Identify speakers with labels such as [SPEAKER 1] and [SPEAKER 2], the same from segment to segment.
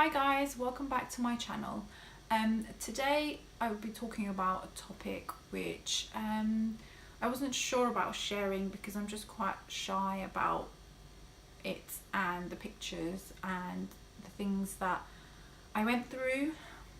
[SPEAKER 1] Hi guys, welcome back to my channel. Today I will be talking about a topic which I wasn't sure about sharing because I'm just quite shy about it and the pictures and the things that I went through,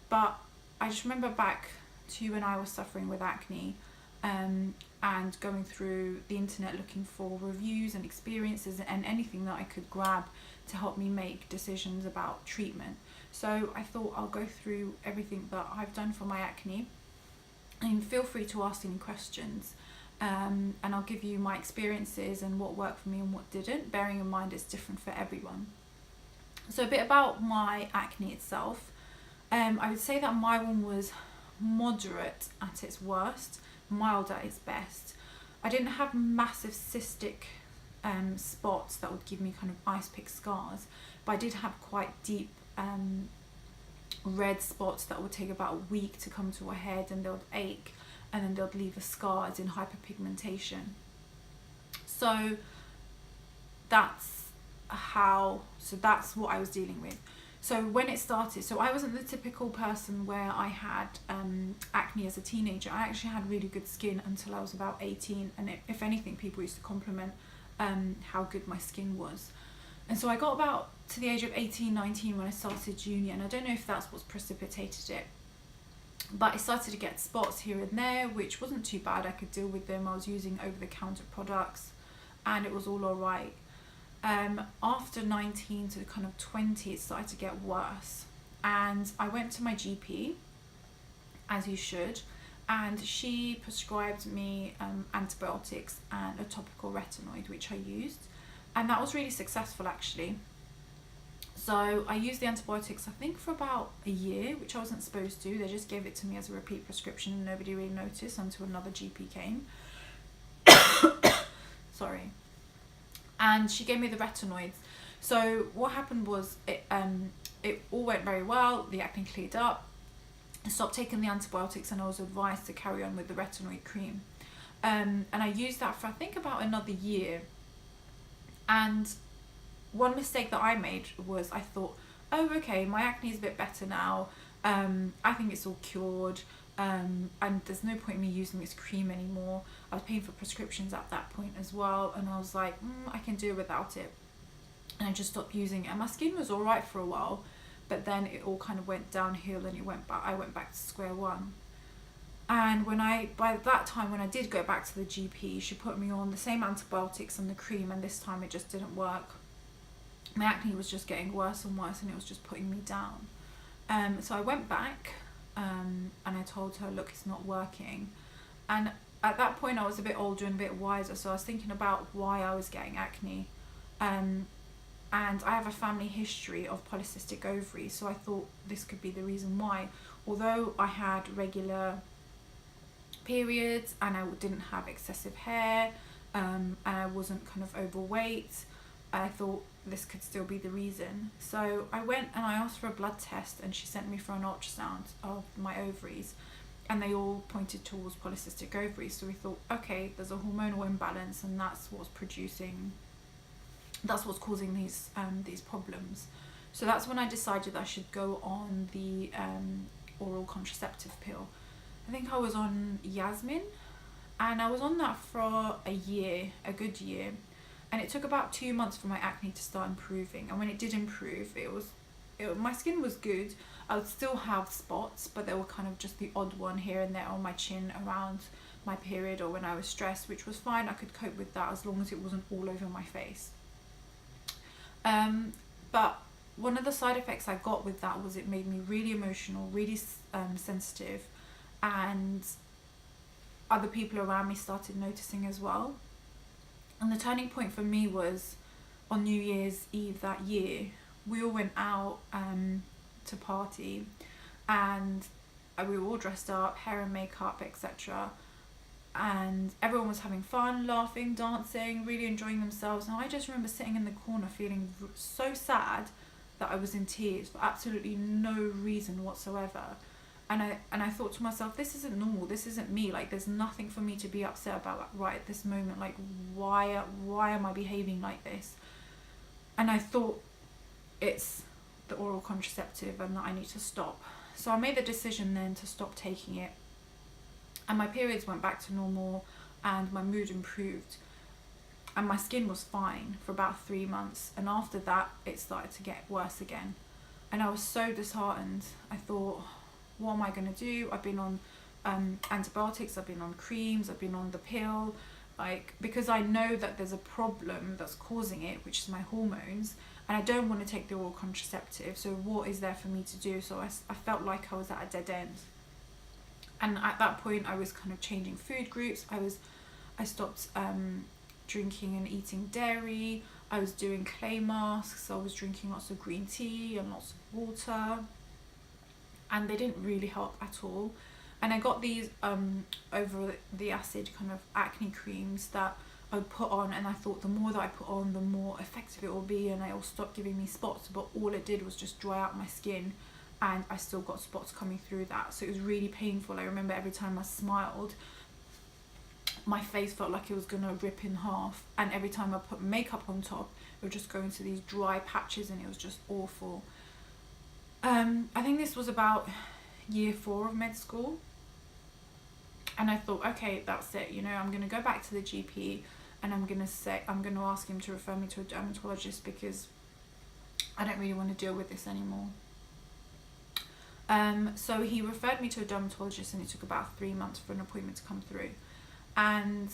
[SPEAKER 1] but I just remember back to when I was suffering with acne and going through the internet looking for reviews and experiences and anything that I could grab to help me make decisions about treatment. So I thought I'll go through everything that I've done for my acne, and feel free to ask any questions, and I'll give you my experiences and what worked for me and what didn't, bearing in mind it's different for everyone. So a bit about my acne itself. I would say that my one was moderate at its worst, mild at its best. I didn't have massive cystic spots that would give me kind of ice pick scars, but I did have quite deep red spots that would take about a week to come to a head, and they'll ache and then they'll leave a scar, as in hyperpigmentation. So that's what I was dealing with. So when it started, so I wasn't the typical person where I had acne as a teenager. I actually had really good skin until I was about 18, and if anything, people used to compliment how good my skin was. And so I got about to the age of 18, 19 when I started uni, and I don't know if that's what's precipitated it, but I started to get spots here and there, which wasn't too bad. I could deal with them. I was using over-the-counter products and it was all alright. After 19 to kind of 20, it started to get worse, and I went to my GP, as you should, and she prescribed me antibiotics and a topical retinoid, which I used, and that was really successful actually. So I used the antibiotics, I think, for about a year, which I wasn't supposed to. They just gave it to me as a repeat prescription and nobody really noticed until another GP came. Sorry. And she gave me the retinoids. So what happened was it all went very well. The acne cleared up. I stopped taking the antibiotics and I was advised to carry on with the retinoid cream. And I used that for I think about another year. And one mistake that I made was I thought, oh okay, my acne is a bit better now. I think it's all cured. And there's no point in me using this cream anymore. I was paying for prescriptions at that point as well, and I was like, I can do without it, and I just stopped using it. And my skin was alright for a while, but then it all kind of went downhill, and I went back to square one. And by that time when I did go back to the GP, she put me on the same antibiotics and the cream, and this time it just didn't work. My acne was just getting worse and worse, and it was just putting me down. So I went back, and I told her, look, it's not working. And at that point I was a bit older and a bit wiser, so I was thinking about why I was getting acne, and I have a family history of polycystic ovaries, so I thought this could be the reason why. Although I had regular periods and I didn't have excessive hair, and I wasn't kind of overweight, I thought this could still be the reason. So I went and I asked for a blood test, and she sent me for an ultrasound of my ovaries, and they all pointed towards polycystic ovaries. So we thought, okay, there's a hormonal imbalance, and that's what's causing these problems. So that's when I decided I should go on the oral contraceptive pill. I think I was on Yasmin, and I was on that for a good year. And it took about 2 months for my acne to start improving. And when it did improve, my skin was good. I would still have spots, but they were kind of just the odd one here and there on my chin around my period or when I was stressed, which was fine. I could cope with that as long as it wasn't all over my face. But one of the side effects I got with that was it made me really emotional, really sensitive, and other people around me started noticing as well. And the turning point for me was on New Year's Eve that year. We all went out to party, and we were all dressed up, hair and makeup, etc. And everyone was having fun, laughing, dancing, really enjoying themselves. And I just remember sitting in the corner feeling so sad that I was in tears for absolutely no reason whatsoever. And I thought to myself, this isn't normal, this isn't me, like there's nothing for me to be upset about right at this moment, like why am I behaving like this? And I thought it's the oral contraceptive and that I need to stop. So I made the decision then to stop taking it, and my periods went back to normal and my mood improved and my skin was fine for about 3 months, and after that it started to get worse again, and I was so disheartened. I thought, what am I going to do? I've been on antibiotics, I've been on creams, I've been on the pill, like, because I know that there's a problem that's causing it, which is my hormones, and I don't want to take the oral contraceptive, so what is there for me to do? So I felt like I was at a dead end. And at that point I was kind of changing food groups. I stopped drinking and eating dairy. I was doing clay masks. I was drinking lots of green tea and lots of water, and they didn't really help at all. And I got these over the acid kind of acne creams that I would put on, and I thought the more that I put on, the more effective it will be, and it will stop giving me spots. But all it did was just dry out my skin, and I still got spots coming through that. So it was really painful. I remember every time I smiled, my face felt like it was gonna rip in half, and every time I put makeup on top, it would just go into these dry patches, and it was just awful. I think this was about year 4 of med school, and I thought, okay, that's it, you know, I'm gonna go back to the GP and I'm gonna ask him to refer me to a dermatologist, because I don't really want to deal with this anymore. So he referred me to a dermatologist, and it took about 3 months for an appointment to come through. And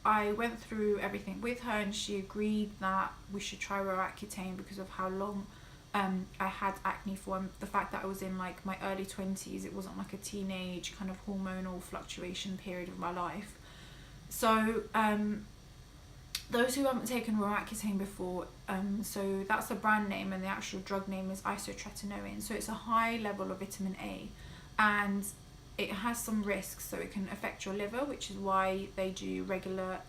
[SPEAKER 1] I went through everything with her, and she agreed that we should try Accutane because of how long I had acne for, and the fact that I was in like my early 20s. It wasn't like a teenage kind of hormonal fluctuation period of my life. So those who haven't taken Accutane before, so that's the brand name, and the actual drug name is isotretinoin. So it's a high level of vitamin A, and it has some risks. So it can affect your liver, which is why they do regular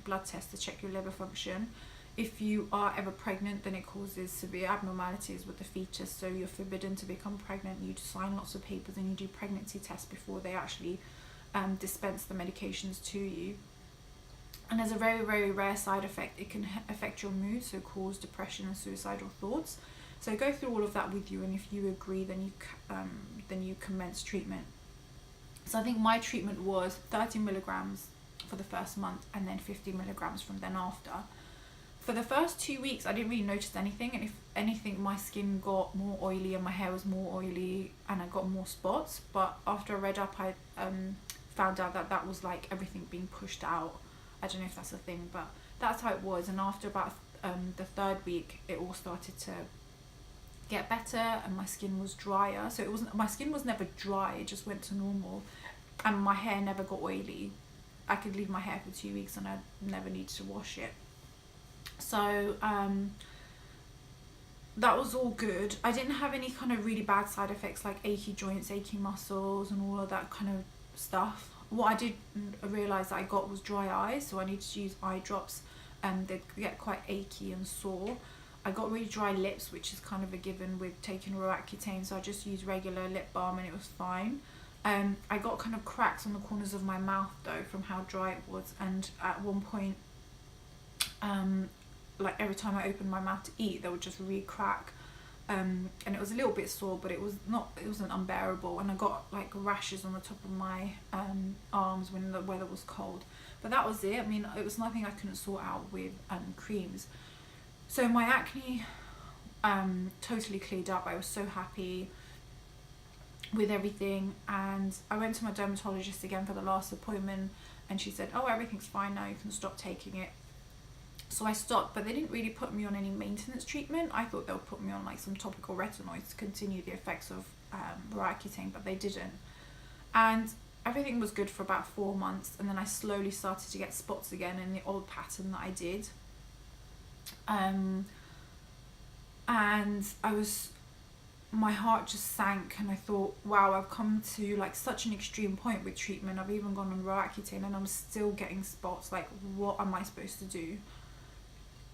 [SPEAKER 1] blood tests to check your liver function. If you are ever pregnant, then it causes severe abnormalities with the fetus, so you're forbidden to become pregnant. You sign lots of papers and you do pregnancy tests before they actually dispense the medications to you. And as a very, very rare side effect, it can affect your mood, so cause depression and suicidal thoughts. So I go through all of that with you, and if you agree, then you commence treatment. So I think my treatment was 30 milligrams for the first month, and then 50 milligrams from then after. For the first 2 weeks, I didn't really notice anything, and if anything, my skin got more oily and my hair was more oily, and I got more spots. But after I read up, I found out that that was like everything being pushed out. I don't know if that's a thing, but that's how it was. And after about the 3rd week, it all started to get better, and my skin was drier. So my skin was never dry, it just went to normal, and my hair never got oily. I could leave my hair for 2 weeks and I never needed to wash it. So that was all good. I didn't have any kind of really bad side effects like achy joints, achy muscles, and all of that kind of stuff. What I did realise that I got was dry eyes, so I needed to use eye drops, and they get quite achy and sore. I got really dry lips, which is kind of a given with taking Accutane, so I just used regular lip balm and it was fine. I got kind of cracks on the corners of my mouth though from how dry it was, and at one point, like every time I opened my mouth to eat, they would just re-crack. And it was a little bit sore, but it wasn't unbearable, and I got like rashes on the top of my arms when the weather was cold. But that was it. I mean, it was nothing I couldn't sort out with creams. So my acne totally cleared up. I was so happy with everything, and I went to my dermatologist again for the last appointment, and she said, oh, everything's fine now, you can stop taking it. So I stopped, but they didn't really put me on any maintenance treatment. I thought they would put me on like some topical retinoids to continue the effects of Accutane, but they didn't. And everything was good for about 4 months, and then I slowly started to get spots again in the old pattern that I did. And my heart just sank, and I thought, wow, I've come to like such an extreme point with treatment. I've even gone on Accutane and I'm still getting spots. Like, what am I supposed to do?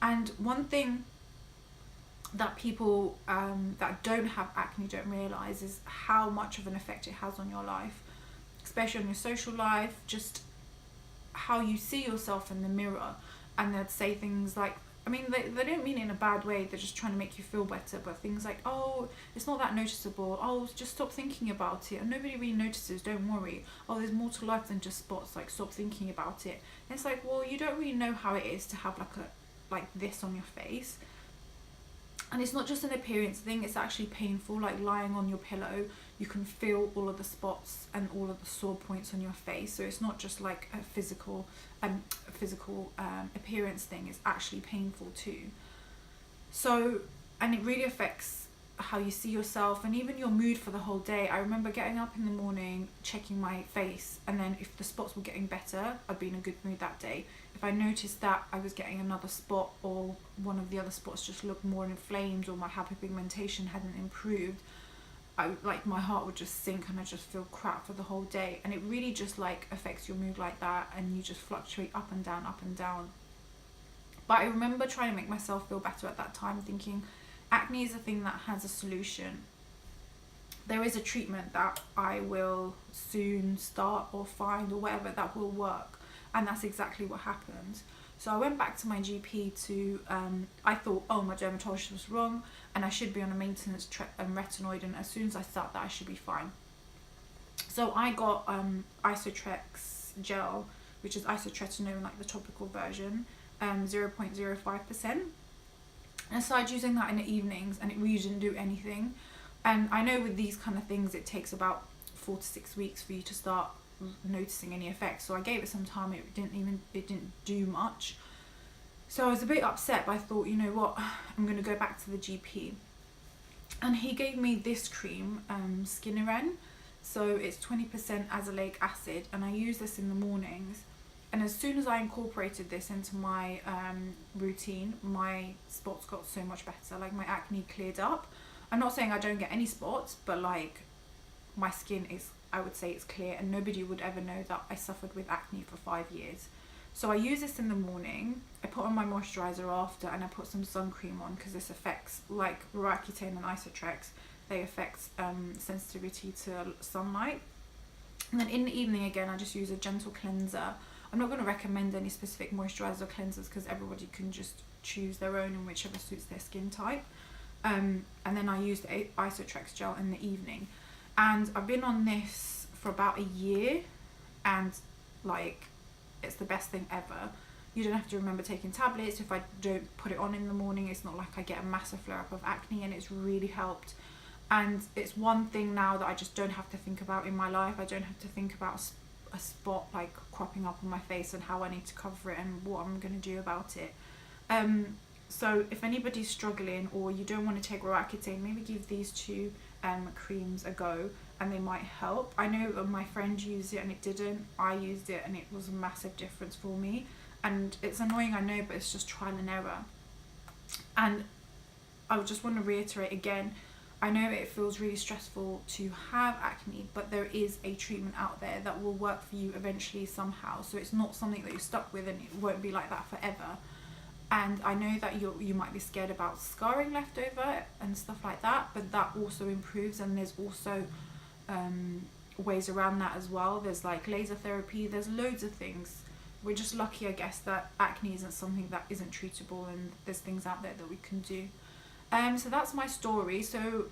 [SPEAKER 1] And one thing that people that don't have acne don't realise is how much of an effect it has on your life, especially on your social life, just how you see yourself in the mirror. And they'd say things like, I mean, they don't mean it in a bad way, they're just trying to make you feel better, but things like, oh, it's not that noticeable, oh, just stop thinking about it, and nobody really notices, don't worry, oh, there's more to life than just spots, like, stop thinking about it. And it's like, well, you don't really know how it is to have like this on your face. And it's not just an appearance thing, it's actually painful. Like lying on your pillow, you can feel all of the spots and all of the sore points on your face. So it's not just like a physical appearance thing, it's actually painful too. So, and it really affects how you see yourself and even your mood for the whole day. I remember getting up in the morning, checking my face, and then if the spots were getting better, I'd be in a good mood that day. If I noticed that I was getting another spot, or one of the other spots just looked more inflamed, or my hyperpigmentation hadn't improved, my heart would just sink and I just feel crap for the whole day. And it really just like affects your mood like that, and you just fluctuate up and down, up and down. But I remember trying to make myself feel better at that time, thinking acne is a thing that has a solution. There is a treatment that I will soon start or find or whatever that will work. And that's exactly what happened. So I went back to my GP to, I thought, oh, my dermatologist was wrong and I should be on a maintenance retinoid, and as soon as I start that I should be fine. So I got isotrex gel, which is isotretinoin, like the topical version, 0.05%. And I started using that in the evenings, and it really didn't do anything. And I know with these kind of things it takes about 4 to 6 weeks for you to start noticing any effects. So I gave it some time, it didn't do much. So I was a bit upset, but I thought, you know what, I'm going to go back to the GP. And he gave me this cream, Skinneren. So it's 20% azelaic acid, and I use this in the mornings. And as soon as I incorporated this into my routine, my spots got so much better. Like my acne cleared up. I'm not saying I don't get any spots, but like my skin is, I would say it's clear, and nobody would ever know that I suffered with acne for 5 years. So I use this in the morning, I put on my moisturizer after, and I put some sun cream on, because this affects, like Accutane and isotrex, they affect sensitivity to sunlight. And then in the evening again, I just use a gentle cleanser. I'm not going to recommend any specific moisturizer cleansers, because everybody can just choose their own and whichever suits their skin type. And then I use the isotrex gel in the evening. And I've been on this for about a year, and like it's the best thing ever. You don't have to remember taking tablets. If I don't put it on in the morning, it's not like I get a massive flare up of acne, and it's really helped. And it's one thing now that I just don't have to think about in my life. I don't have to think about a spot like cropping up on my face and how I need to cover it and what I'm going to do about it. So if anybody's struggling, or you don't want to take Accutane, maybe give these two creams a go, and they might help. I know my friend used it and it didn't. I used it and it was a massive difference for me. And it's annoying, I know, but it's just trial and error. And I would just want to reiterate again, I know it feels really stressful to have acne, but there is a treatment out there that will work for you eventually somehow. So it's not something that you're stuck with, and it won't be like that forever. And I know that you might be scared about scarring left over and stuff like that, but that also improves, and there's also ways around that as well. There's like laser therapy, there's loads of things. We're just lucky, I guess, that acne isn't something that isn't treatable, and there's things out there that we can do. So that's my story. So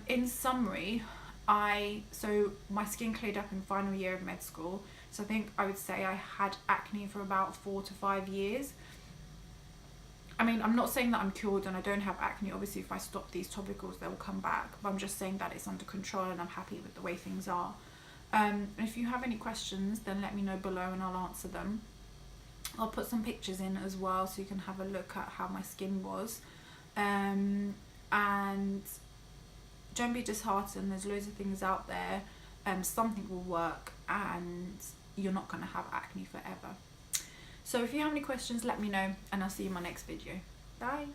[SPEAKER 1] in summary, so my skin cleared up in final year of med school. So I think I would say I had acne for about 4 to 5 years. I mean, I'm not saying that I'm cured and I don't have acne. Obviously, if I stop these topicals, they will come back. But I'm just saying that it's under control and I'm happy with the way things are. And if you have any questions, then let me know below and I'll answer them. I'll put some pictures in as well so you can have a look at how my skin was. And don't be disheartened. There's loads of things out there. Something will work, and you're not going to have acne forever. So if you have any questions, let me know, and I'll see you in my next video. Bye.